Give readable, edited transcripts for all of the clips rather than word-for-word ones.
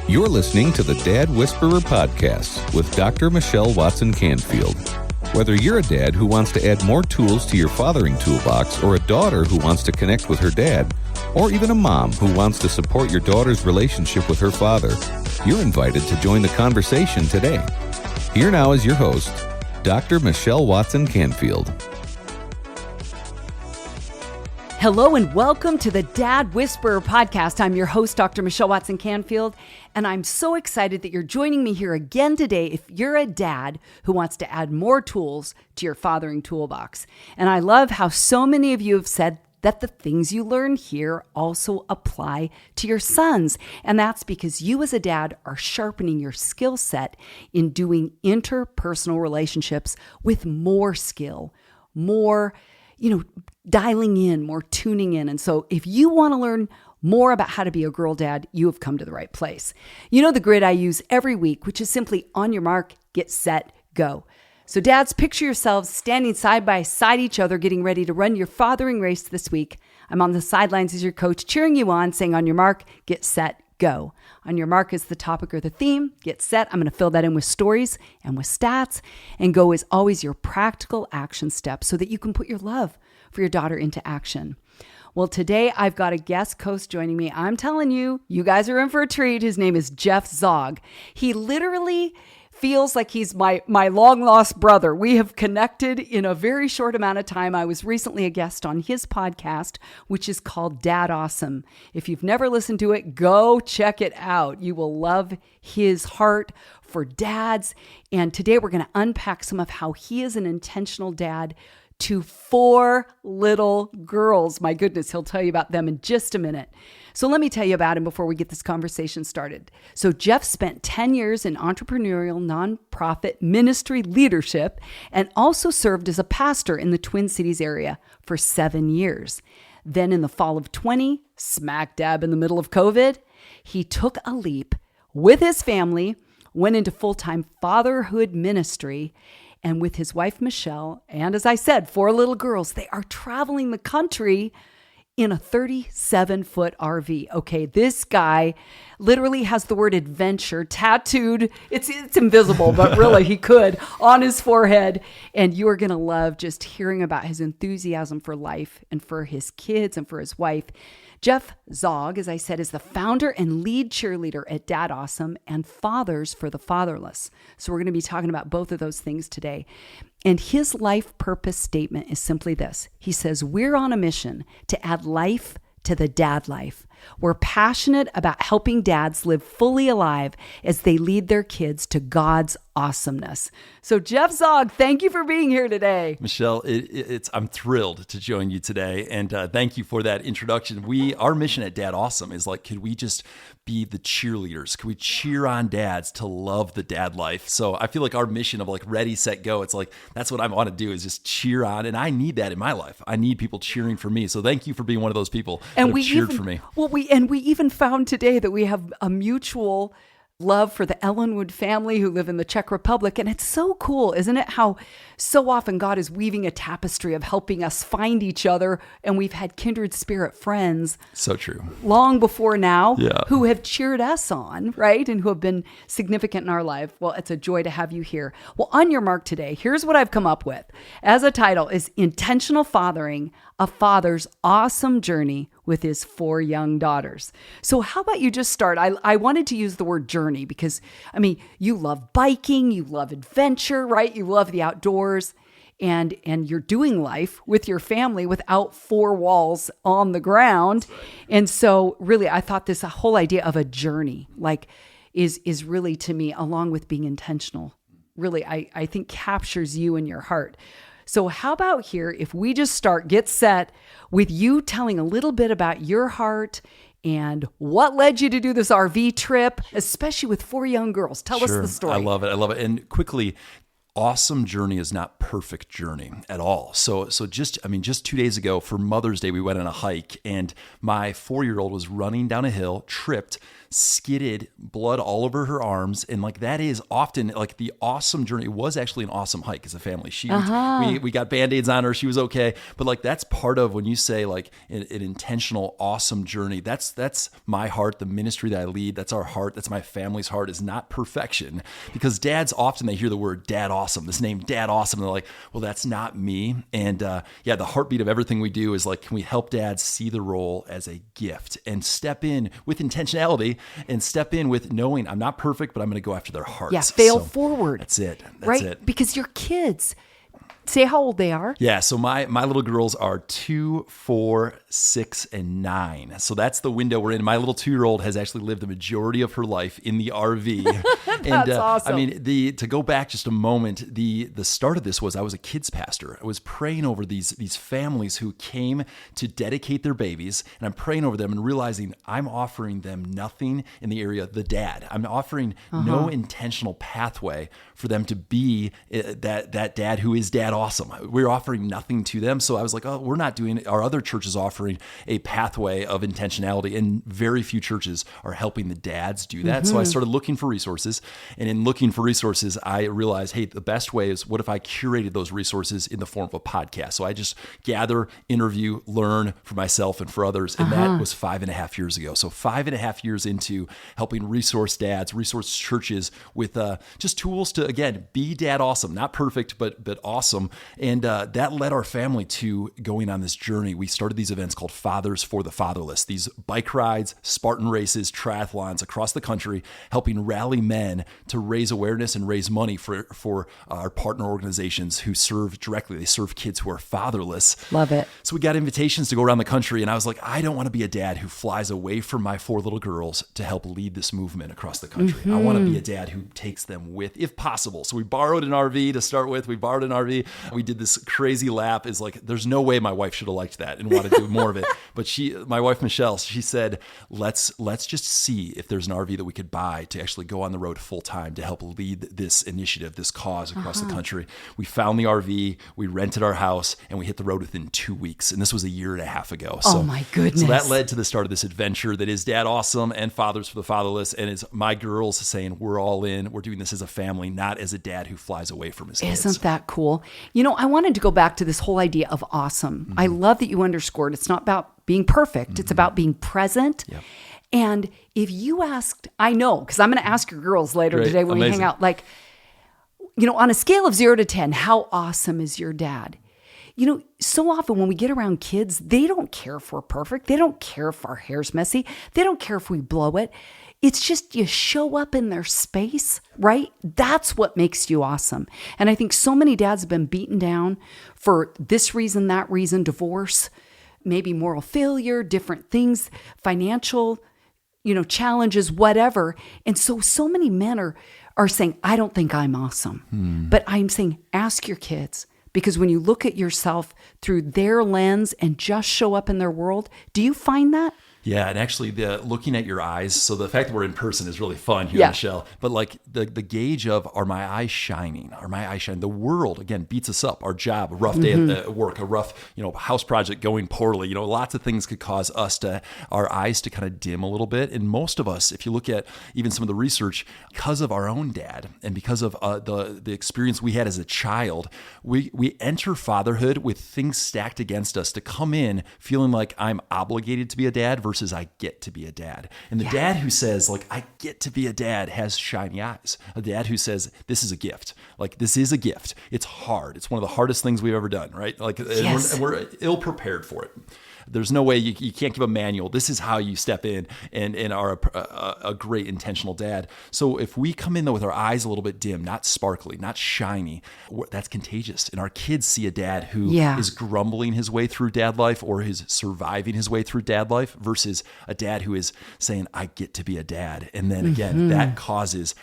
You're listening to the Dad Whisperer podcast with Dr. Michelle Watson Canfield. Whether you're a dad who wants to add more tools to your fathering toolbox, or a daughter who wants to connect with her dad, or even a mom who wants to support your daughter's relationship with her father, you're invited to join the conversation today. Here now is your host, Dr. Michelle Watson Canfield. Hello and welcome to the Dad Whisperer podcast. I'm your host, Dr. Michelle Watson Canfield, and I'm so excited that you're joining me here again today if you're a dad who wants to add more tools to your fathering toolbox. And I love how so many of you have said that the things you learn here also apply to your sons. And that's because you as a dad are sharpening your skill set in doing interpersonal relationships with more skill, more dialing in, more tuning in. And so if you want to learn more about how to be a girl dad, you have come to the right place. You know the grid I use every week, which is simply on your mark, get set, go. So dads, picture yourselves standing side by side each other, getting ready to run your fathering race this week. I'm on the sidelines as your coach, cheering you on, saying on your mark, get set, go. On your mark is the topic or the theme. Get set. I'm going to fill that in with stories and with stats. And go is always your practical action step so that you can put your love for your daughter into action. Well, today I've got a guest host joining me. I'm telling you, you guys are in for a treat. His name is Jeff Zaugg. He literally feels like he's my long lost brother. We have connected in a very short amount of time. I was recently a guest on his podcast, which is called dadAWESOME. If you've never listened to it, go check it out. You will love his heart for dads. And today we're going to unpack some of how he is an intentional dad to 4 little girls. My goodness, he'll tell you about them in just a minute. So let me tell you about him before we get this conversation started. So Jeff spent 10 years in entrepreneurial nonprofit ministry leadership and also served as a pastor in the Twin Cities area for 7 years. Then in the fall of 20, smack dab in the middle of COVID, he took a leap with his family, went into full-time fatherhood ministry, and with his wife, Michelle, and as I said, 4 little girls, they are traveling the country in a 37-foot RV. Okay, this guy literally has the word adventure tattooed. It's invisible, but really he could on his forehead. And you are going to love just hearing about his enthusiasm for life and for his kids and for his wife. Jeff Zaugg, as I said, is the founder and lead cheerleader at dadAWESOME and Fathers for the Fatherless. So we're going to be talking about both of those things today. And his life purpose statement is simply this. He says, we're on a mission to add life to the dad life. We're passionate about helping dads live fully alive as they lead their kids to God's awesomeness. So Jeff Zaugg, thank you for being here today. Michelle, I'm thrilled to join you today. And thank you for that introduction. Our mission at dadAWESOME is could we just be the cheerleaders? Could we cheer on dads to love the dad life? So I feel like our mission of ready, set, go, it's that's what I want to do is just cheer on. And I need that in my life. I need people cheering for me. So thank you for being one of those people that have cheered for me. Well, we even found today that we have a mutual love for the Ellenwood family who live in the Czech Republic. And it's so cool, isn't it? How so often God is weaving a tapestry of helping us find each other. And we've had kindred spirit friends. So true. Long before now, yeah, who have cheered us on, right? And who have been significant in our life. Well, it's a joy to have you here. Well, on your mark today, here's what I've come up with. As a title is Intentional Fathering, a Father's Awesome Journey with His 4 Young Daughters. So how about you just start? I wanted to use the word journey because, you love biking, you love adventure, right? You love the outdoors, and you're doing life with your family without 4 walls on the ground. And so really, I thought this whole idea of a journey, is really to me, along with being intentional, really, I think captures you and your heart. So how about here, if we just get set with you telling a little bit about your heart and what led you to do this RV trip, especially with 4 young girls. Tell us the story. I love it. And quickly, awesome journey is not perfect journey at all. So just 2 days ago for Mother's Day, we went on a hike and my 4-year-old was running down a hill, tripped, skidded, blood all over her arms. And like, that is often like the awesome journey. It was actually an awesome hike as a family. We got Band-Aids on her. She was okay. But like, that's part of when you say like an intentional, awesome journey, that's my heart, the ministry that I lead. That's our heart. That's my family's heart, is not perfection. Because dads often, they hear the word dad awesome, this name dad awesome. And they're like, well, that's not me. And the heartbeat of everything we do is like, can we help dads see the role as a gift and step in with intentionality and step in with knowing I'm not perfect, but I'm going to go after their hearts. Yeah, fail forward. That's it. That's it. Because your kids, say how old they are. Yeah, so my little girls are 2, 4, 6, and 9. So that's the window we're in. My little 2-year-old has actually lived the majority of her life in the RV. That's awesome. I mean, to go back just a moment, the start of this was I was a kids pastor. I was praying over these families who came to dedicate their babies, and I'm praying over them and realizing I'm offering them nothing in the area of the dad. I'm offering no intentional pathway for them to be that dad who is dad awesome. We're offering nothing to them. So I was like, oh, we're not doing it. Our other church is offering a pathway of intentionality, and very few churches are helping the dads do that. So I started looking for resources, and in looking for resources, I realized, hey, the best way is, what if I curated those resources in the form of a podcast? So I just gather, interview, learn for myself and for others. And that was 5.5 years ago. So 5.5 years into helping resource dads, resource churches with just tools to, again, be dad awesome, not perfect, but awesome. And that led our family to going on this journey. We started these events called Fathers for the Fatherless, these bike rides, Spartan races, triathlons across the country, helping rally men to raise awareness and raise money for our partner organizations who serve directly. They serve kids who are fatherless. Love it. So we got invitations to go around the country, and I was like, I don't want to be a dad who flies away from my 4 little girls to help lead this movement across the country. I want to be a dad who takes them with, if possible. So we borrowed an RV to start with. We borrowed an RV. We did this crazy lap. Is like, there's no way my wife should have liked that and wanted to do more of it. But my wife, Michelle, she said, let's just see if there's an RV that we could buy to actually go on the road full time to help lead this initiative, this cause across the country. We found the RV, we rented our house, and we hit the road within 2 weeks. And this was 1.5 years ago. So, oh my goodness. So that led to the start of this adventure that is Dad Awesome and Fathers for the Fatherless. And it's my girls saying, we're all in. We're doing this as a family, not as a dad who flies away from his kids. Isn't that cool? You know, I wanted to go back to this whole idea of awesome. I love that you underscored it's not about being perfect. It's about being present. Yep. And if you asked, I know, because I'm going to ask your girls later today when we hang out, like, you know, on a scale of 0 to 10, how awesome is your dad? You know, so often when we get around kids, they don't care if we're perfect. They don't care if our hair's messy. They don't care if we blow it. It's just you show up in their space, right? That's what makes you awesome. And I think so many dads have been beaten down for this reason, that reason, divorce, maybe moral failure, different things, financial, challenges, whatever. And so many men are saying, I don't think I'm awesome. But I'm saying, ask your kids. Because when you look at yourself through their lens and just show up in their world, do you find that? Yeah, and actually looking at your eyes, so the fact that we're in person is really fun here, Michelle. But like the gauge of, are my eyes shining? Are my eyes shining? The world, again, beats us up. Our job, a rough day at work, a rough, house project going poorly. Lots of things could cause our eyes to kind of dim a little bit. And most of us, if you look at even some of the research, because of our own dad and because of the experience we had as a child, we enter fatherhood with things stacked against us to come in feeling like I'm obligated to be a dad versus I get to be a dad. And the dad who says, like, I get to be a dad has shiny eyes. A dad who says, this is a gift. Like, this is a gift. It's hard. It's one of the hardest things we've ever done, right? Like, and we're ill prepared for it. There's no way you can't give a manual. This is how you step in and are a great intentional dad. So if we come in though with our eyes a little bit dim, not sparkly, not shiny, that's contagious. And our kids see a dad who is grumbling his way through dad life or is surviving his way through dad life versus a dad who is saying, I get to be a dad. And then again,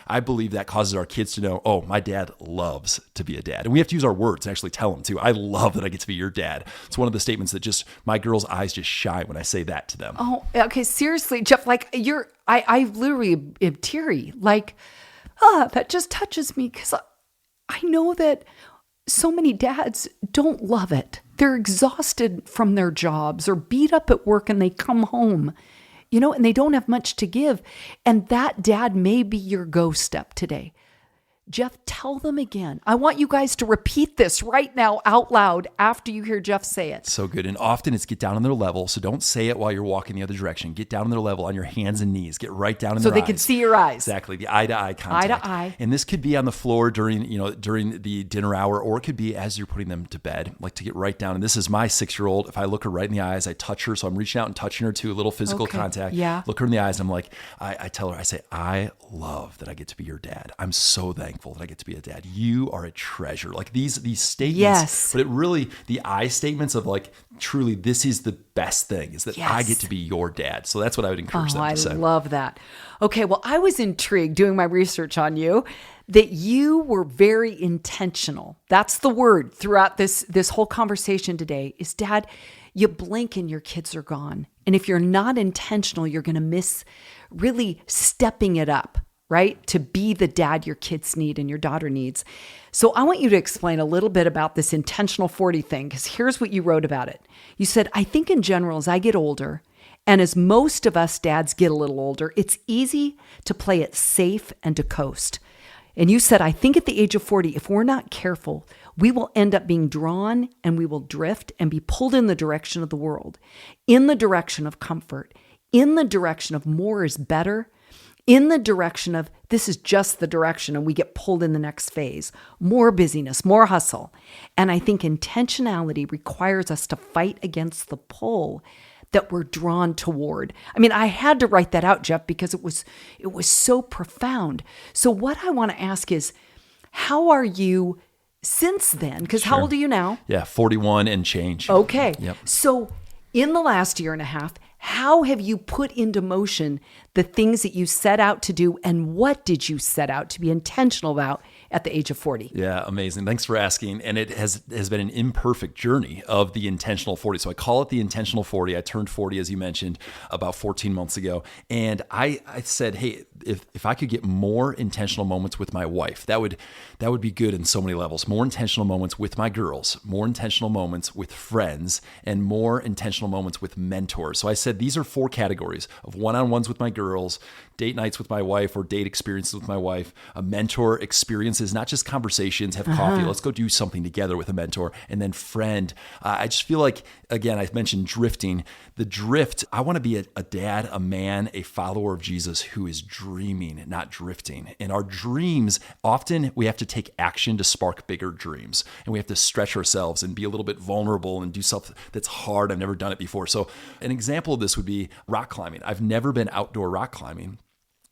I believe that causes our kids to know, oh, my dad loves to be a dad. And we have to use our words and actually tell them too. I love that I get to be your dad. It's one of the statements that just my girls' eyes just shine when I say that to them. Oh, okay. Seriously, Jeff, like I literally am teary. Like, that just touches me because I know that so many dads don't love it. They're exhausted from their jobs or beat up at work and they come home, and they don't have much to give. And that dad may be your go step today. Jeff, tell them again. I want you guys to repeat this right now out loud after you hear Jeff say it. So good. And often it's get down on their level. So don't say it while you're walking the other direction. Get down on their level on your hands and knees. Get right down in their eyes. So they can see your eyes. Exactly. The eye-to-eye contact. Eye to eye. And this could be on the floor during the dinner hour, or it could be as you're putting them to bed, like to get right down. And this is my 6-year-old. If I look her right in the eyes, I touch her. So I'm reaching out and touching her too, a little physical contact. Yeah. Look her in the eyes. And I'm like, I tell her, I say, I love that I get to be your dad. I'm so thankful that I get to be a dad. You are a treasure. Like these statements, yes. But it really, the I statements of like, truly, this is the best thing is that I get to be your dad. So that's what I would encourage them to say. I love that. Okay. Well, I was intrigued doing my research on you that you were very intentional. That's the word throughout this whole conversation today is, Dad, you blink and your kids are gone. And if you're not intentional, you're going to miss really stepping it up, right? To be the dad your kids need and your daughter needs. So I want you to explain a little bit about this intentional 40 thing, because here's what you wrote about it. You said, I think in general, as I get older, and as most of us dads get a little older, it's easy to play it safe and to coast. And you said, I think at the age of 40, if we're not careful, we will end up being drawn and we will drift and be pulled in the direction of the world, in the direction of comfort, in the direction of more is better, in the direction of this is just the direction, and we get pulled in the next phase, more busyness, more hustle. And I think intentionality requires us to fight against the pull that we're drawn toward. I mean, I had to write that out, Jeff, because it was so profound. So what I want to ask is, how are you since then? Because how old are you now? Yeah, 41 and change. Okay. Yep. So in the last year and a half, how have you put into motion the things that you set out to do, and what did you set out to be intentional about at the age of 40? Yeah, amazing. Thanks for asking. And it has been an imperfect journey of the intentional 40. So I call it the intentional 40. I turned 40, as you mentioned, about 14 months ago. And I said, hey, if I could get more intentional moments with my wife, that would be good in so many levels. More intentional moments with my girls, more intentional moments with friends, and more intentional moments with mentors. So I said, these are 4 categories of one-on-ones with my girls, date nights with my wife or date experiences with my wife, a mentor experiences, not just conversations, have coffee, let's go do something together with a mentor, and then friend. I just feel like, again, I mentioned drifting. The drift, I want to be a dad, a man, a follower of Jesus who is dreaming, not drifting. And our dreams, often we have to take action to spark bigger dreams. And we have to stretch ourselves and be a little bit vulnerable and do something that's hard. I've never done it before. So an example of this would be rock climbing. I've never been outdoor rock climbing.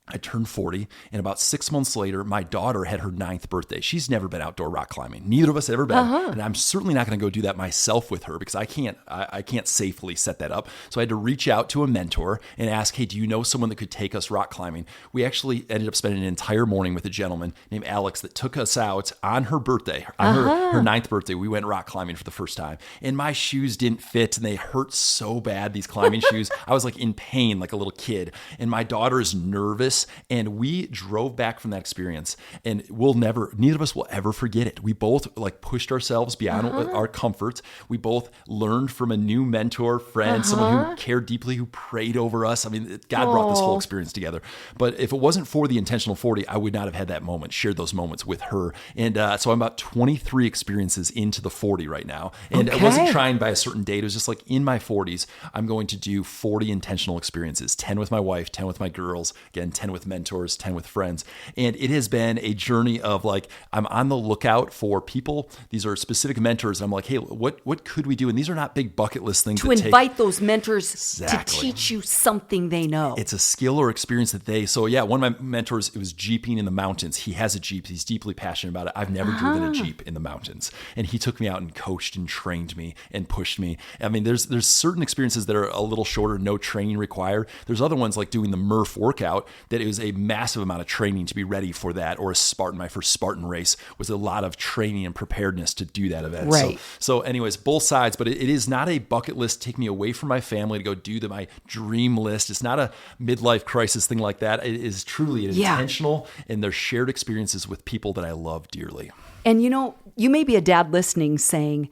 I turned 40, and about 6 months later, my daughter had her 9th birthday. She's never been outdoor rock climbing. Neither of us had ever been, and I'm certainly not going to go do that myself with her because I can't safely set that up. So I had to reach out to a mentor and ask, hey, do you know someone that could take us rock climbing? We actually ended up spending an entire morning with a gentleman named Alex that took us out on her birthday, on her 9th birthday. We went rock climbing for the first time, and my shoes didn't fit, and they hurt so bad, these climbing shoes. I was like in pain like a little kid, and my daughter is nervous. And we drove back from that experience, and neither of us will ever forget it. We both like pushed ourselves beyond our comfort. We both learned from a new mentor, friend, someone who cared deeply, who prayed over us. I mean, God brought this whole experience together. But if it wasn't for the intentional 40, I would not have had that moment, shared those moments with her. And so I'm about 23 experiences into the 40 right now. And I wasn't trying by a certain date. It was just like in my 40s, I'm going to do 40 intentional experiences, 10 with my wife, 10 with my girls, again, 10 with mentors, 10 with friends. And it has been a journey of like, I'm on the lookout for people. These are specific mentors. I'm like, hey, what could we do? And these are not big bucket list things. To invite those mentors Exactly. to teach you something they know. It's a skill or experience that so yeah, one of my mentors, it was Jeeping in the mountains. He has a Jeep. He's deeply passionate about it. I've never driven a Jeep in the mountains. And he took me out and coached and trained me and pushed me. I mean, there's certain experiences that are a little shorter, no training required. There's other ones like doing the Murph workout that it was a massive amount of training to be ready for that, or a Spartan. My first Spartan race was a lot of training and preparedness to do that event. Right. So anyways, both sides, but it is not a bucket list, take me away from my family to go do my dream list. It's not a midlife crisis thing like that. It is truly an intentional, and they're shared experiences with people that I love dearly. And you may be a dad listening saying,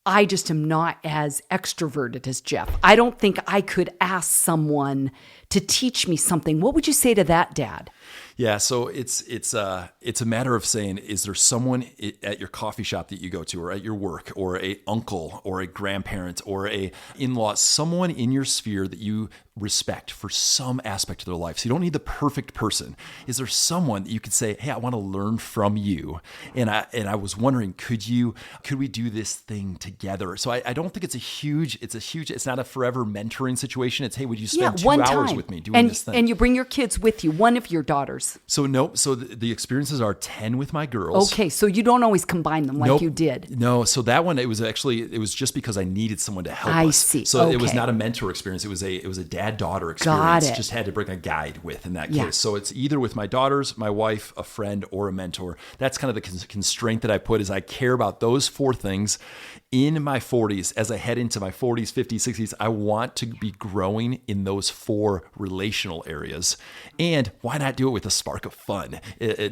I just am not as extroverted as Jeff. I don't think I could ask someone to teach me something. What would you say to that, Dad? Yeah, so it's a matter of saying, is there someone at your coffee shop that you go to, or at your work, or a uncle, or a grandparent, or a in-law, someone in your sphere that you respect for some aspect of their life? So you don't need the perfect person. Is there someone that you could say, hey, I want to learn from you? And I was wondering, could we do this thing together? So I don't think it's not a forever mentoring situation. It's, hey, would you spend 2 hours with me doing this thing? And you bring your kids with you, one of your daughters. So no, so the experiences are 10 with my girls. Okay, so you don't always combine them like you did. No, so that one, it was just because I needed someone to help us. I see. So okay. It was not a mentor experience. It was a dad-daughter experience. Got it. Just had to bring a guide with in that Yeah. case. So it's either with my daughters, my wife, a friend, or a mentor. That's kind of the constraint that I put, is I care about those 4 things in my 40s. As I head into my 40s, 50s, 60s, I want to be growing in those 4 relational areas. And why not do it with a spark of fun,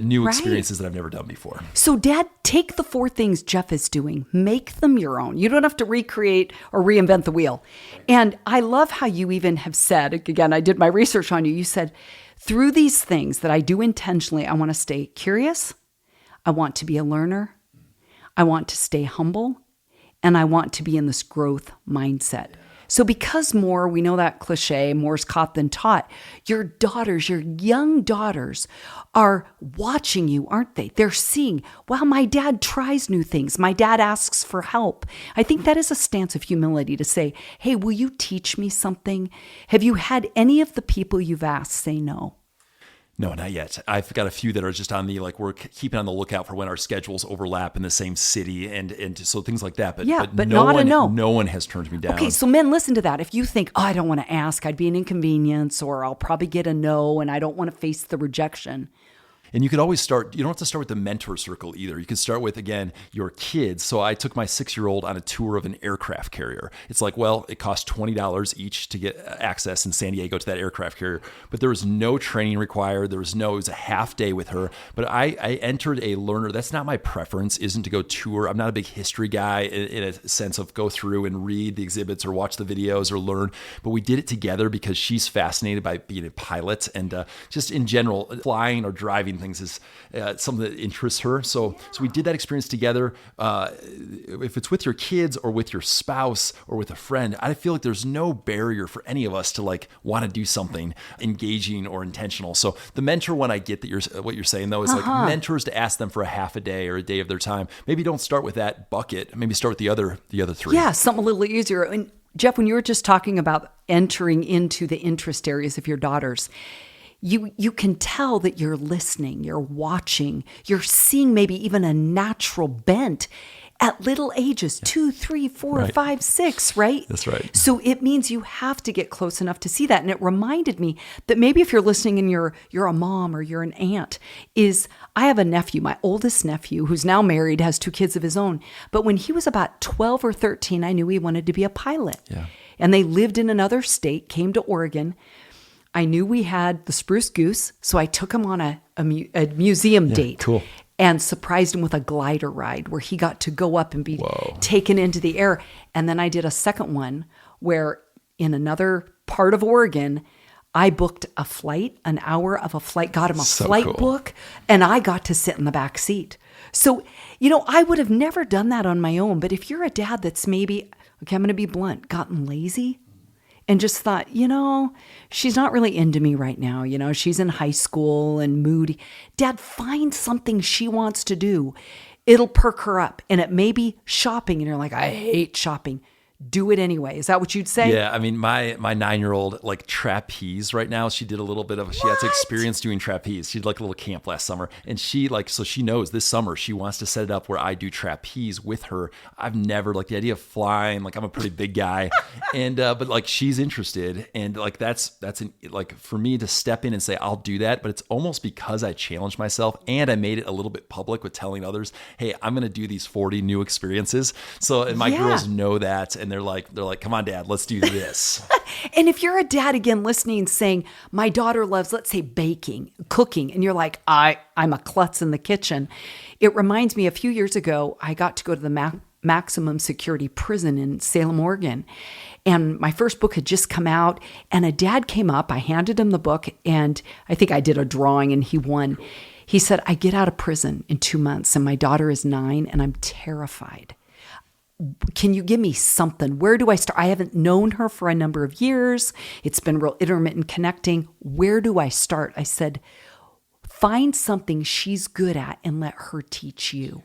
new experiences that I've never done before? So Dad, take the 4 things Jeff is doing, make them your own. You don't have to recreate or reinvent the wheel. And I love how you even have said, again, I did my research on you. You said, through these things that I do intentionally, I want to stay curious. I want to be a learner. I want to stay humble. And I want to be in this growth mindset. So because we know that cliche, more's caught than taught, your young daughters are watching you, aren't they? They're seeing, wow, my dad tries new things. My dad asks for help. I think that is a stance of humility to say, hey, will you teach me something? Have you had any of the people you've asked say no? No, not yet. I've got a few that are just on the, we're keeping on the lookout for when our schedules overlap in the same city and so things like that. But no one has turned me down. Okay, so men, listen to that. If you think, I don't want to ask, I'd be an inconvenience, or I'll probably get a no and I don't want to face the rejection. And you could always you don't have to start with the mentor circle either. You can start with, again, your kids. So I took my 6-year-old on a tour of an aircraft carrier. It's it cost $20 each to get access in San Diego to that aircraft carrier. But there was no training required. It was a half day with her. But I entered a learner. That's not my preference, isn't to go tour. I'm not a big history guy in a sense of go through and read the exhibits or watch the videos or learn. But we did it together because she's fascinated by being a pilot and just in general, flying or driving things is something that interests her. So we did that experience together. If it's with your kids or with your spouse or with a friend, I feel like there's no barrier for any of us to want to do something engaging or intentional. So the mentor one, I get that what you're saying though is mentors to ask them for a half a day or a day of their time. Maybe don't start with that bucket. Maybe start with the other 3. Yeah, something a little easier. And Jeff, when you were just talking about entering into the interest areas of your daughters, you can tell that you're listening, you're watching, you're seeing maybe even a natural bent at little ages, 2, 3, 4, 5, 6, right? That's right. So it means you have to get close enough to see that. And it reminded me that maybe if you're listening and you're a mom or you're an aunt, I have a nephew, my oldest nephew, who's now married, has 2 kids of his own. But when he was about 12 or 13, I knew he wanted to be a pilot. Yeah. And they lived in another state, came to Oregon. I knew we had the Spruce Goose, so I took him on a museum date. Cool. And surprised him with a glider ride where he got to go up and be taken into the air. And then I did a second one where in another part of Oregon, I booked a flight, an hour of a flight, got him a flight book, and I got to sit in the back seat. So, I would have never done that on my own. But if you're a dad that's maybe, okay, I'm going to be blunt, gotten lazy, and just thought, she's not really into me right now. She's in high school and moody. Dad, find something she wants to do. It'll perk her up. And it may be shopping. And you're like, I hate shopping. Do it anyway. Is that what you'd say? Yeah. I mean, my 9-year-old, trapeze right now, she did a little bit of, she had to experience doing trapeze. She did a little camp last summer. And she so she knows this summer she wants to set it up where I do trapeze with her. I've never, the idea of flying, I'm a pretty big guy. And, but she's interested. And that's for me to step in and say, I'll do that. But it's almost because I challenged myself and I made it a little bit public with telling others, hey, I'm going to do these 40 new experiences. So, and my girls know that. And and they're like, come on, Dad, let's do this. And if you're a dad again listening saying, my daughter loves, let's say, baking, cooking, and you're like, I'm a klutz in the kitchen. It reminds me, a few years ago, I got to go to the maximum security prison in Salem, Oregon. And my first book had just come out, and a dad came up. I handed him the book, and I think I did a drawing, and he won. He said, I get out of prison in 2 months, and my daughter is 9, and I'm terrified. Can you give me something? Where do I start? I haven't known her for a number of years. It's been real intermittent connecting. Where do I start? I said, find something she's good at and let her teach you.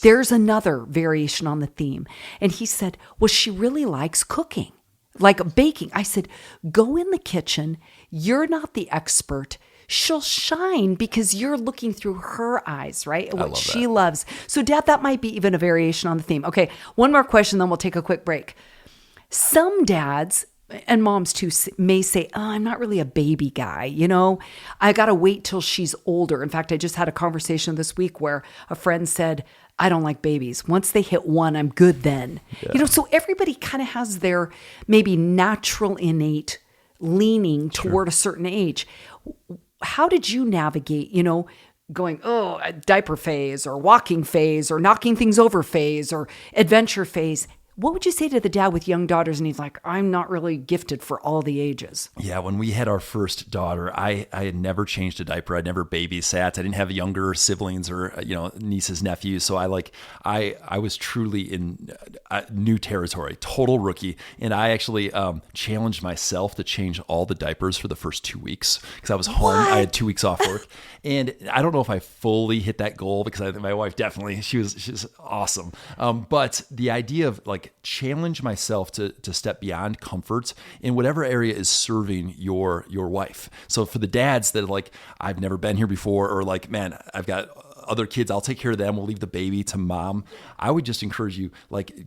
There's another variation on the theme. And he said, well, she really likes cooking, like baking. I said, go in the kitchen. You're not the expert. She'll shine because you're looking through her eyes, right? What she loves. So, Dad, that might be even a variation on the theme. Okay, one more question, then we'll take a quick break. Some dads and moms too may say, oh, I'm not really a baby guy. You know, I got to wait till she's older. In fact, I just had a conversation this week where a friend said, I don't like babies. Once they hit 1, I'm good then. Yeah. You know, so everybody kind of has their maybe natural innate leaning toward a certain age. How did you navigate, you know, going, oh, a diaper phase or walking phase or knocking things over phase or adventure phase? What would you say to the dad with young daughters? And he's like, I'm not really gifted for all the ages. Yeah, when we had our first daughter, I had never changed a diaper. I'd never babysat. I didn't have younger siblings or, nieces, nephews. So I was truly in new territory, total rookie. And I actually challenged myself to change all the diapers for the first 2 weeks because I was home. I had 2 weeks off work. And I don't know if I fully hit that goal because I think my wife definitely, she's awesome. But the idea of challenge myself to step beyond comfort in whatever area is serving your wife. So for the dads that are I've never been here before, or man, I've got other kids, I'll take care of them. We'll leave the baby to mom. I would just encourage you,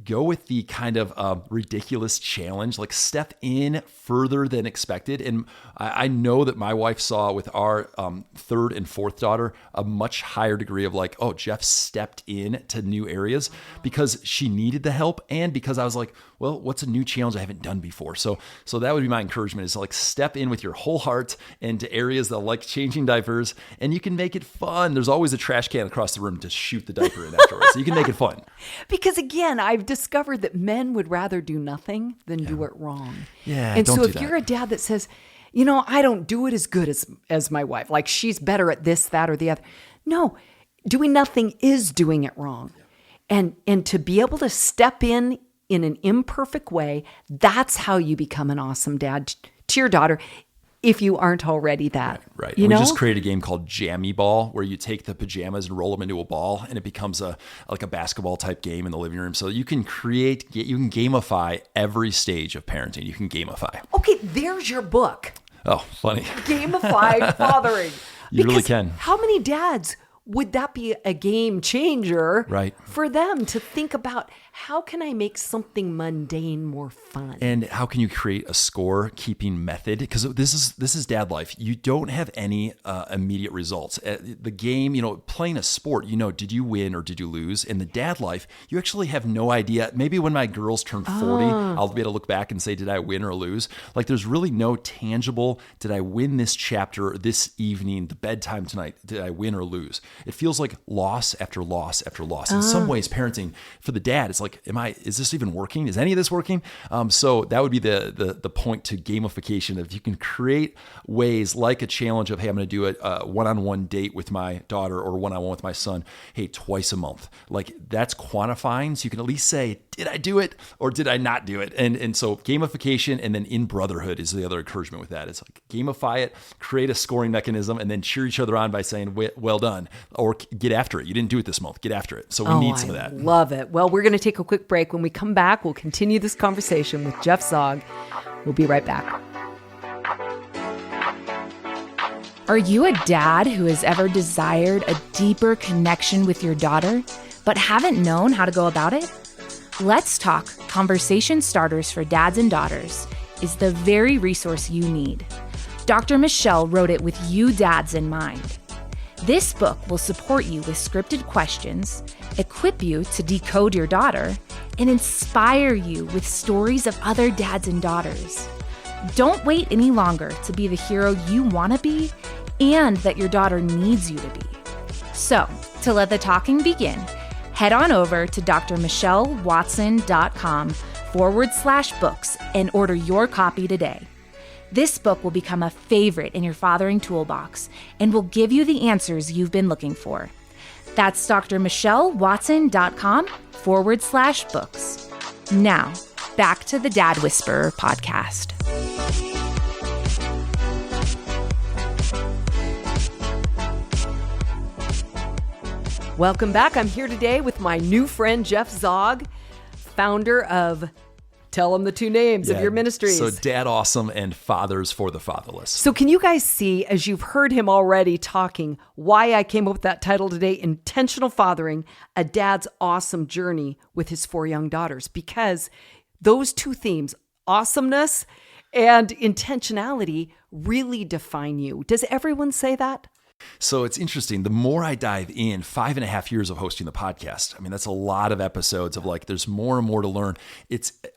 go with the kind of ridiculous challenge, step in further than expected. And I know that my wife saw with our third and fourth daughter a much higher degree of oh, Jeff stepped in to new areas because she needed the help. And because I was well, what's a new challenge I haven't done before? So that would be my encouragement, is to step in with your whole heart into areas that like changing diapers, and you can make it fun. There's always a trash can across the room to shoot the diaper in afterwards. So you can make it fun. Because again, I've discovered that men would rather do nothing than do it wrong. Yeah. And so if you're a dad that says, I don't do it as good as my wife, she's better at this, that, or the other. No, doing nothing is doing it wrong. Yeah. And to be able to step in an imperfect way, that's how you become an awesome dad to your daughter, if you aren't already that. Right. We just created a game called Jammy Ball, where you take the pajamas and roll them into a ball, and it becomes a basketball type game in the living room. So you can gamify every stage of parenting. You can gamify. Okay, there's your book. Oh, funny. Gamified fathering. You really can. How many dads would that be a game changer for them to think about, how can I make something mundane more fun? And how can you create a score-keeping method? Because this is dad life. You don't have any immediate results. The game, playing a sport, did you win or did you lose? In the dad life, you actually have no idea. Maybe when my girls turn 40, I'll be able to look back and say, did I win or lose? There's really no tangible, did I win this chapter this evening, the bedtime tonight, did I win or lose? It feels like loss after loss after loss. In some ways, parenting for the dad, it's is this even working? Is any of this working? So that would be the point to gamification. If you can create ways like a challenge of, hey, I'm going to do a one-on-one date with my daughter or one-on-one with my son, hey, twice a month. That's quantifying. So you can at least say, did I do it or did I not do it? And so gamification, and then in brotherhood is the other encouragement with that. It's gamify it, create a scoring mechanism, and then cheer each other on by saying, well done, or get after it. You didn't do it this month. Get after it. So we need some of that. Love it. Well, we're going to take a quick break. When we come back, we'll continue this conversation with Jeff Zaugg. We'll be right back. Are you a dad who has ever desired a deeper connection with your daughter, but haven't known how to go about it? Let's Talk Conversation Starters for Dads and Daughters is the very resource you need. Dr. Michelle wrote it with you dads in mind. This book will support you with scripted questions, equip you to decode your daughter, and inspire you with stories of other dads and daughters. Don't wait any longer to be the hero you want to be and that your daughter needs you to be. So, to let the talking begin, head on over to drmichellewatson.com/books and order your copy today. This book will become a favorite in your fathering toolbox and will give you the answers you've been looking for. That's drmichellewatson.com/books. Now, back to the Dad Whisperer podcast. Welcome back. I'm here today with my new friend, Jeff Zaugg, founder of, tell them the two names of your ministries. So dadAWESOME and Fathers for the Fatherless. So can you guys see, as you've heard him already talking, why I came up with that title today, Intentional Fathering, A Dad's Awesome Journey with His 4 Young Daughters? Because those two themes, awesomeness and intentionality, really define you. Does everyone say that? So it's interesting. The more I dive in, 5.5 years of hosting the podcast, I mean, that's a lot of episodes of like, there's more and more to learn.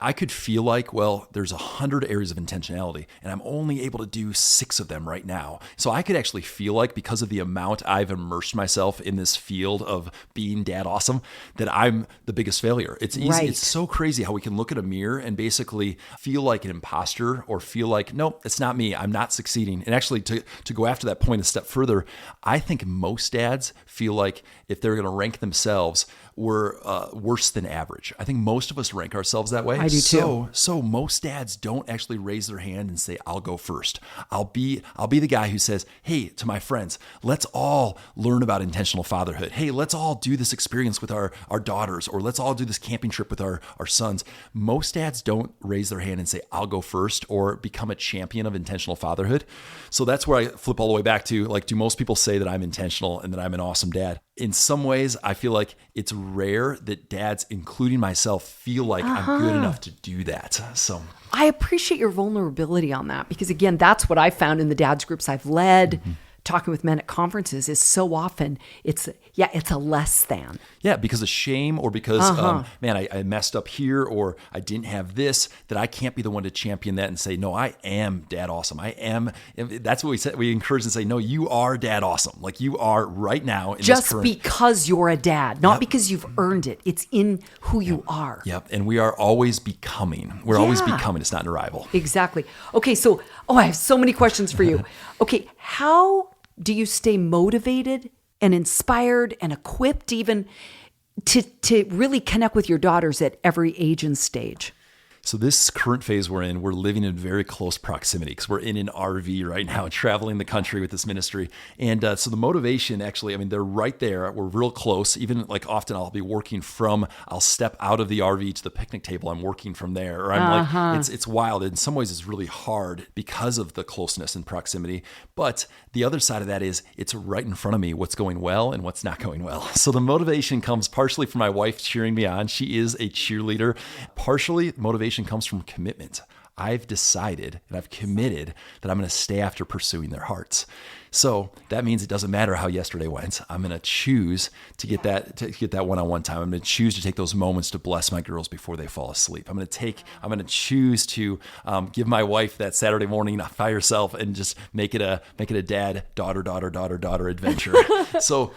I could feel like, well, there's 100 areas of intentionality and I'm only able to do 6 of them right now. So I could actually feel like, because of the amount I've immersed myself in this field of being dadAWESOME, that I'm the biggest failure. It's easy. Right. It's so crazy how we can look at a mirror and basically feel like an imposter or feel like, nope, it's not me. I'm not succeeding. And actually to go after that point a step further, I think most dads feel like if they're going to rank themselves, we're worse than average. I think most of us rank ourselves that way. I do too. So most dads don't actually raise their hand and say, I'll go first. I'll be the guy who says, hey, to my friends, let's all learn about intentional fatherhood. Hey, let's all do this experience with our daughters, or let's all do this camping trip with our sons. Most dads don't raise their hand and say, I'll go first, or become a champion of intentional fatherhood. So that's where I flip all the way back to, like, do most people say that I'm intentional and that I'm an awesome dad? In some ways, I feel like it's rare that dads, including myself, feel like I'm good enough to do that. So I appreciate your vulnerability on that, because again, that's what I found in the dads groups I've led, talking with men at conferences, is so often it's a less than. Yeah, because of shame, or because, man, I messed up here, or I didn't have this, that I can't be the one to champion that and say, no, I am dadAWESOME. I am. That's what we said. We encourage and say, no, you are dadAWESOME. Like you are right now. In Just this current... because you're a dad, not because you've earned it. It's in who you are. Yep. And we are always becoming. We're always becoming. It's not an arrival. Exactly. Okay. So, I have so many questions for you. Okay. How do you stay motivated and inspired and equipped even to really connect with your daughters at every age and stage? So this current phase we're in, we're living in very close proximity because we're in an RV right now, traveling the country with this ministry. And so the motivation, actually, I mean, they're right there. We're real close. Even like often I'll be working I'll step out of the RV to the picnic table. I'm working from there. Or I'm like, it's wild. In some ways, it's really hard because of the closeness and proximity. But the other side of that is it's right in front of me what's going well and what's not going well. So the motivation comes partially from my wife cheering me on. She is a cheerleader. Partially, motivation comes from commitment. I've decided and I've committed that I'm going to stay after pursuing their hearts. So that means it doesn't matter how yesterday went. I'm going to choose to get that one-on-one time. I'm going to choose to take those moments to bless my girls before they fall asleep. I'm going to choose to give my wife that Saturday morning by herself and just make it a dad, daughter adventure. So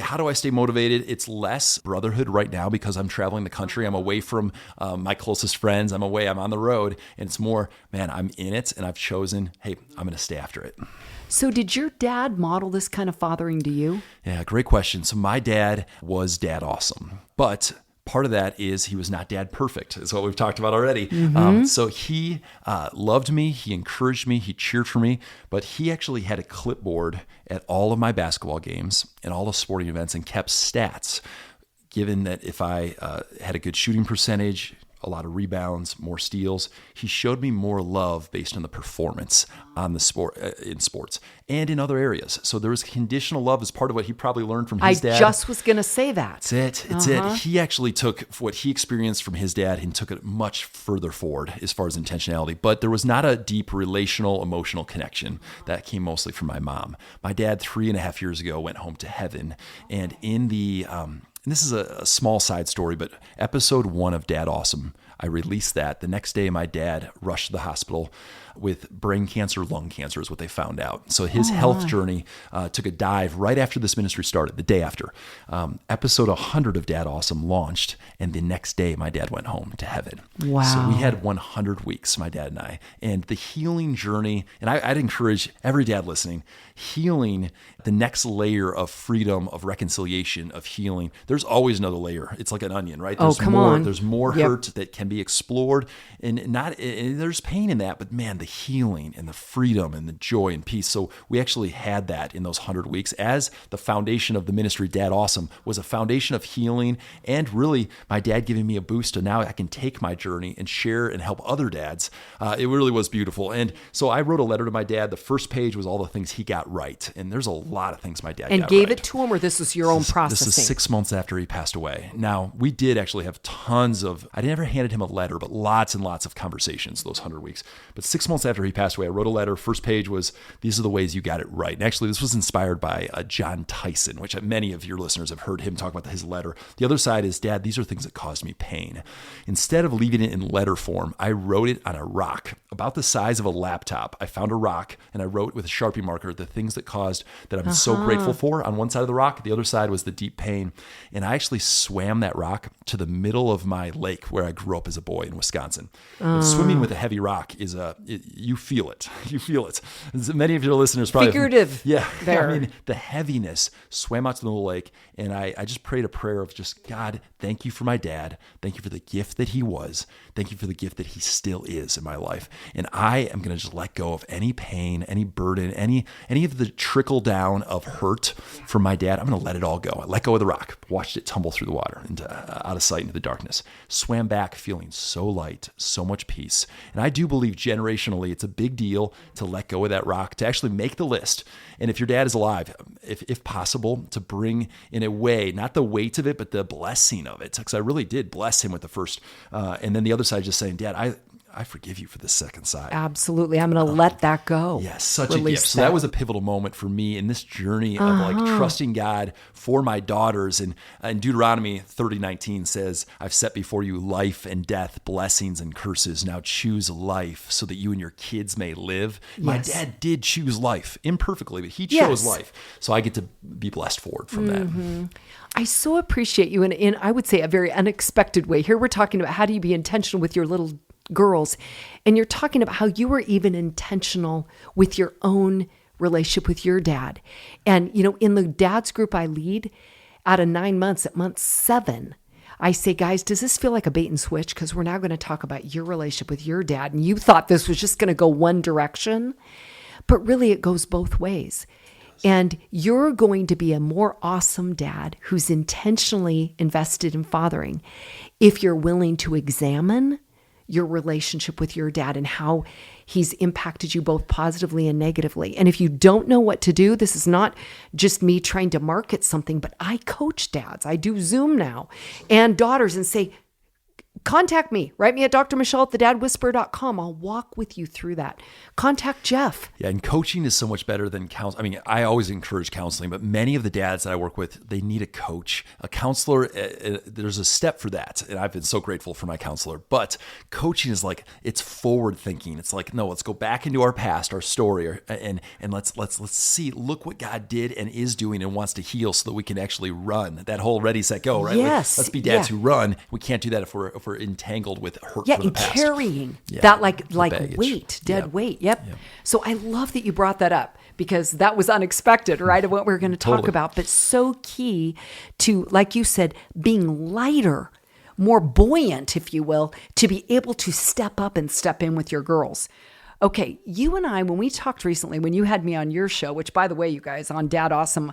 how do I stay motivated? It's less brotherhood right now because I'm traveling the country. I'm away from my closest friends. I'm on the road, and it's more, man, I'm in it and I've chosen, hey, I'm going to stay after it. So did your dad model this kind of fathering to you? Yeah, great question. So my dad was dadAWESOME, but part of that is he was not dad perfect, is what we've talked about already. So he loved me, he encouraged me, he cheered for me, but he actually had a clipboard at all of my basketball games and all the sporting events and kept stats, given that if I had a good shooting percentage, a lot of rebounds, more steals. He showed me more love based on the performance on the sport in sports and in other areas. So there was conditional love as part of what he probably learned from his dad. I just was going to say that. It's it. It's it. He actually took what he experienced from his dad and took it much further forward as far as intentionality. But there was not a deep relational, emotional connection. That came mostly from my mom. My dad, 3.5 years ago, went home to heaven. And in the, and this is a small side story, but episode 1 of dadAWESOME, I released that. The next day, my dad rushed to the hospital with brain cancer, lung cancer is what they found out. So his health journey took a dive right after this ministry started, the day after. Episode 100 of dadAWESOME launched, and the next day, my dad went home to heaven. Wow. So we had 100 weeks, my dad and I. And the healing journey, and I'd encourage every dad listening, healing, the next layer of freedom, of reconciliation, of healing. There's always another layer. It's like an onion, right? There's come more, on. There's more hurt that can be explored, and there's pain in that, but man, the healing and the freedom and the joy and peace. So we actually had that in those 100 weeks as the foundation of the ministry. dadAWESOME was a foundation of healing, and really my dad giving me a boost to now I can take my journey and share and help other dads. It really was beautiful. And so I wrote a letter to my dad. The first page was all the things he got right. And there's a lot of things my dad got right. And gave it to him, or this was your own processing? This is 6 months after he passed away. Now, we did actually have tons of, I never handed him a letter, but lots and lots of conversations those 100 weeks. But 6 months after he passed away, I wrote a letter. First page was, these are the ways you got it right. And actually, this was inspired by John Tyson, which many of your listeners have heard him talk about his letter. The other side is, Dad, these are things that caused me pain. Instead of leaving it in letter form, I wrote it on a rock about the size of a laptop. I found a rock and I wrote with a Sharpie marker the things that caused that I'm so grateful for on one side of the rock. The other side was the deep pain. And I actually swam that rock to the middle of my lake where I grew up as a boy in Wisconsin. And swimming with a heavy rock is you feel it. You feel it. Many of your listeners probably figurative. Yeah. There. I mean, the heaviness, swam out to the middle of the lake, and I just prayed a prayer of just, God, thank you for my dad. Thank you for the gift that he was. Thank you for the gift that he still is in my life. And I am going to just let go of any pain, any burden, any of the trickle down of hurt from my dad. I'm going to let it all go. I let go of the rock, watched it tumble through the water out of sight into the darkness, swam back feeling so light, so much peace. And I do believe generationally, it's a big deal to let go of that rock, to actually make the list. And if your dad is alive, if possible, to bring in a way, not the weight of it, but the blessing of it. Because I really did bless him with the first. And then the other side just saying, Dad, I forgive you for the second side. Absolutely. I'm going to let that go. Yes, such a gift. So that was a pivotal moment for me in this journey of like trusting God for my daughters. And Deuteronomy 30:19 says, I've set before you life and death, blessings and curses. Now choose life so that you and your kids may live. Yes. My dad did choose life imperfectly, but he chose life. So I get to be blessed forward from that. I so appreciate you in, I would say, a very unexpected way. Here we're talking about how do you be intentional with your little girls, and you're talking about how you were even intentional with your own relationship with your dad. And, you know, in the dads group I lead, out of 9 months, at month 7, I say, guys, does this feel like a bait and switch? Because we're now going to talk about your relationship with your dad. And you thought this was just going to go one direction, but really it goes both ways. And you're going to be a more awesome dad who's intentionally invested in fathering if you're willing to examine your relationship with your dad and how he's impacted you both positively and negatively. And if you don't know what to do, this is not just me trying to market something, but I coach dads. I do Zoom now and daughters and say, contact me. Write me at drmichelle@thedadwhisperer.com. I'll walk with you through that. Contact Jeff. Yeah, and coaching is so much better than counseling. I mean, I always encourage counseling, but many of the dads that I work with, they need a coach, a counselor. There's a step for that, and I've been so grateful for my counselor. But coaching is like, it's forward thinking. It's like, no, let's go back into our past, our story, and let's see, look what God did and is doing and wants to heal, so that we can actually run. That whole ready, set, go, right? Yes. Let's be dads who run. We can't do that if we're entangled with hurt from the past. Carrying that like baggage. weight, dead weight. Yep. So I love that you brought that up, because that was unexpected, right? Of what we're going to talk about, but so key to, like you said, being lighter, more buoyant, if you will, to be able to step up and step in with your girls. Okay, you and I, when we talked recently, when you had me on your show, which, by the way, you guys, on dadAWESOME,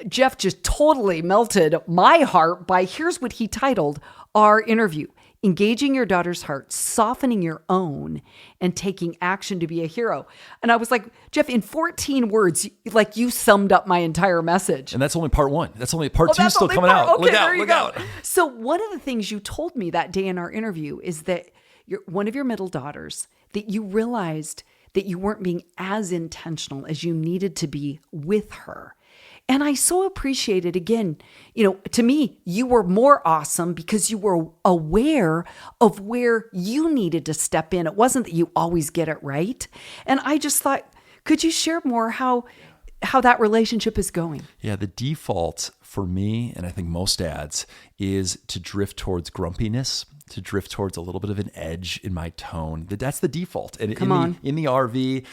Jeff just totally melted my heart by, here's what he titled our interview: engaging your daughter's heart, softening your own, and taking action to be a hero. And I was like, Jeff, in 14 words, like you summed up my entire message. And that's only part one. That's only part two still coming out. Okay, Look out. So one of the things you told me that day in our interview is that one of your middle daughters, that you realized that you weren't being as intentional as you needed to be with her. And I so appreciated, again, to me, you were more awesome because you were aware of where you needed to step in. It wasn't that you always get it right. And I just thought, could you share more how that relationship is going? Yeah, the default for me, and I think most dads, is to drift towards grumpiness, to drift towards a little bit of an edge in my tone. That's the default. And in the RV,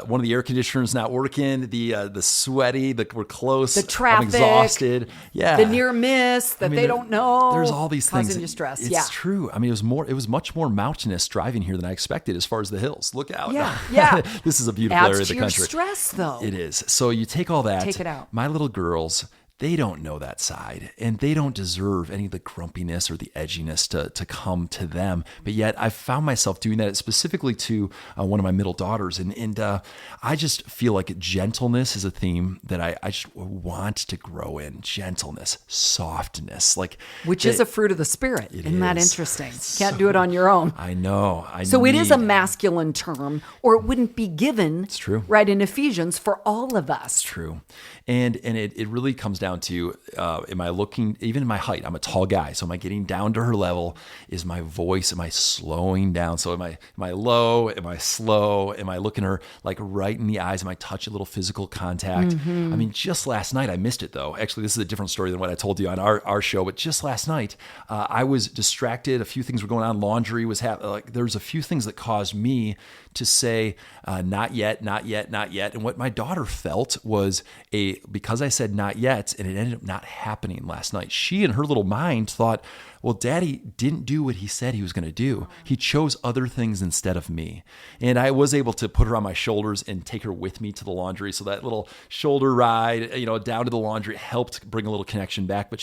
one of the air conditioners not working, the sweaty, we're close, the traffic, I'm exhausted. Yeah, the near miss that they don't know. There's all these things causing you stress. It's true. I mean, it was much more mountainous driving here than I expected as far as the hills. Look out. Yeah. This is a beautiful area of the Adds to country. your stress, though. It is. So you take all that. Take it out. My little girls, they don't know that side, and they don't deserve any of the grumpiness or the edginess to come to them. But yet I found myself doing that specifically to one of my middle daughters. And I just feel like gentleness is a theme that I just want to grow in. Gentleness, softness, which is a fruit of the Spirit. Isn't that interesting? Can't do it on your own. I know. So it is a masculine term, or it wouldn't be given. It's true. Right in Ephesians for all of us. It's true. And it really comes down to, am I looking, even in my height, I'm a tall guy. So am I getting down to her level? Is my voice, am I slowing down? So am I low? Am I slow? Am I looking her right in the eyes? Am I touching a little physical contact? I mean, just last night, I missed it though. Actually, this is a different story than what I told you on our show, but just last night, I was distracted. A few things were going on. Laundry was happening. There's a few things that caused me to say, not yet, not yet, not yet. And what my daughter felt was because I said not yet, and it ended up not happening last night. She in her little mind thought, well, Daddy didn't do what he said he was going to do. He chose other things instead of me. And I was able to put her on my shoulders and take her with me to the laundry. So that little shoulder ride, down to the laundry helped bring a little connection back. But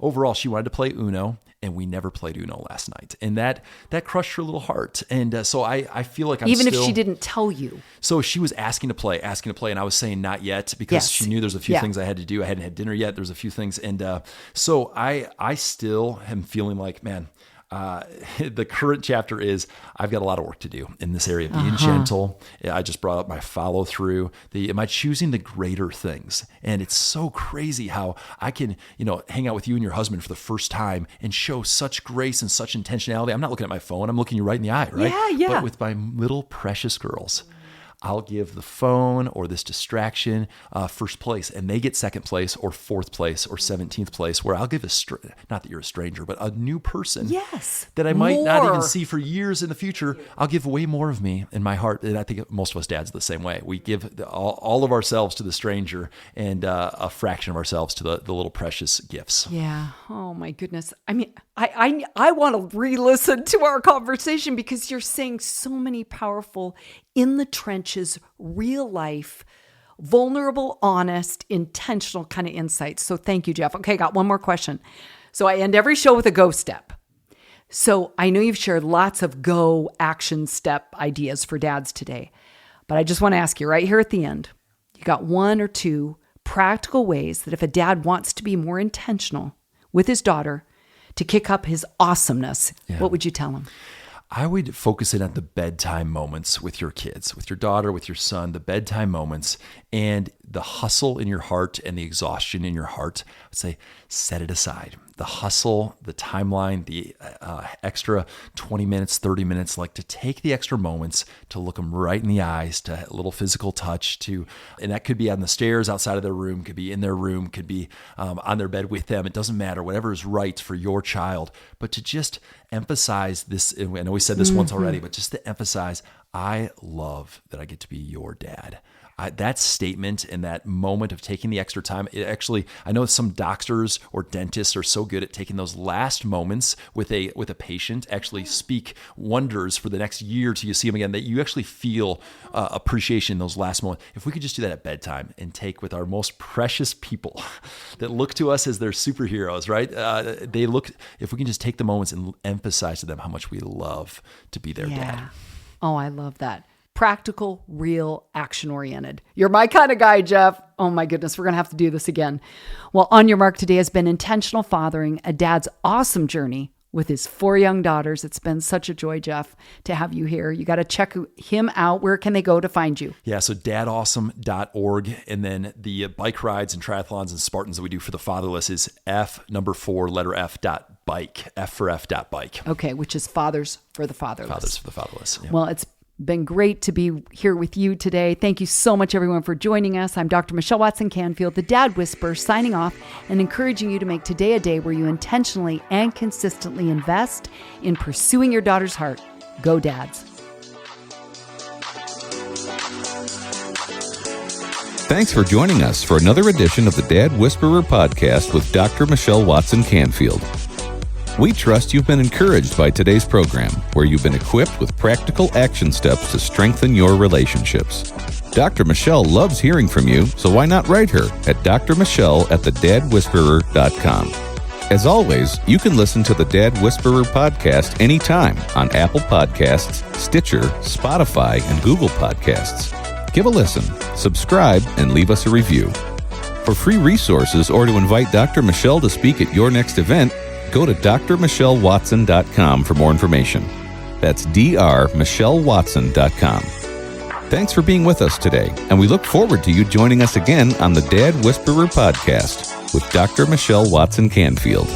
overall, she wanted to play Uno, and we never played Uno last night. And that crushed her little heart. And so I feel like I'm even still, if she didn't tell you. So she was asking to play, and I was saying not yet because she knew there's a few things I had to do. I hadn't had dinner yet. There's a few things. And so I still am feeling like, man, the current chapter is I've got a lot of work to do in this area, being gentle. I just brought up my follow through. Am I choosing the greater things? And it's so crazy how I can, hang out with you and your husband for the first time and show such grace and such intentionality. I'm not looking at my phone. I'm looking you right in the eye, right? Yeah. But with my little precious girls, I'll give the phone or this distraction first place, and they get second place or fourth place or 17th place, where I'll give not that you're a stranger, but a new person that I might not even see for years in the future. I'll give way more of me in my heart. And I think most of us dads are the same way. We give all of ourselves to the stranger and a fraction of ourselves to the little precious gifts. Yeah. Oh my goodness. I mean, I want to re-listen to our conversation because you're saying so many powerful, in the trenches, real life, vulnerable, honest, intentional kind of insights. So thank you, Jeff. Okay, I got one more question. So I end every show with a go step. So I know you've shared lots of go action step ideas for dads today, but I just want to ask you right here at the end, you got one or two practical ways that if a dad wants to be more intentional with his daughter to kick up his awesomeness, what would you tell him? I would focus in on the bedtime moments with your kids, with your daughter, with your son, the bedtime moments, and the hustle in your heart and the exhaustion in your heart. I'd say set it aside. The hustle, the timeline, the extra 20 minutes, 30 minutes, to take the extra moments to look them right in the eyes, to a little physical touch, and that could be on the stairs outside of their room, could be in their room, could be on their bed with them. It doesn't matter, whatever is right for your child, but to just emphasize this. I know we said this once already, but just to emphasize, I love that I get to be your dad. that statement and that moment of taking the extra time, it actually, I know some doctors or dentists are so good at taking those last moments with a patient, actually speak wonders for the next year till you see them again, that you actually feel appreciation in those last moments. If we could just do that at bedtime and take with our most precious people that look to us as their superheroes, right? If we can just take the moments and emphasize to them how much we love to be their dad. Oh, I love that. Practical, real, action-oriented. You're my kind of guy, Jeff. Oh my goodness, we're going to have to do this again. Well, On Your Mark today has been Intentional Fathering, a dad's awesome journey with his 4 young daughters. It's been such a joy, Jeff, to have you here. You got to check him out. Where can they go to find you? Yeah, so dadAWESOME.org. And then the bike rides and triathlons and Spartans that we do for the fatherless is F_F.bike, F for F.bike. Okay, which is Fathers for the Fatherless. Fathers for the Fatherless. Yeah. Well, it's been great to be here with you today. Thank you so much, everyone, for joining us. I'm Dr. Michelle Watson Canfield, the Dad Whisperer, signing off and encouraging you to make today a day where you intentionally and consistently invest in pursuing your daughter's heart. Go Dads. Thanks for joining us for another edition of the Dad Whisperer podcast with Dr. Michelle Watson Canfield. We trust you've been encouraged by today's program, where you've been equipped with practical action steps to strengthen your relationships. Dr. Michelle loves hearing from you, so why not write her at drmichelle@thedadwhisperer.com. As always, you can listen to the Dad Whisperer podcast anytime on Apple Podcasts, Stitcher, Spotify, and Google Podcasts. Give a listen, subscribe, and leave us a review. For free resources or to invite Dr. Michelle to speak at your next event, go to drmichellewatson.com for more information. That's drmichellewatson.com. Thanks for being with us today, and we look forward to you joining us again on the Dad Whisperer podcast with Dr. Michelle Watson Canfield.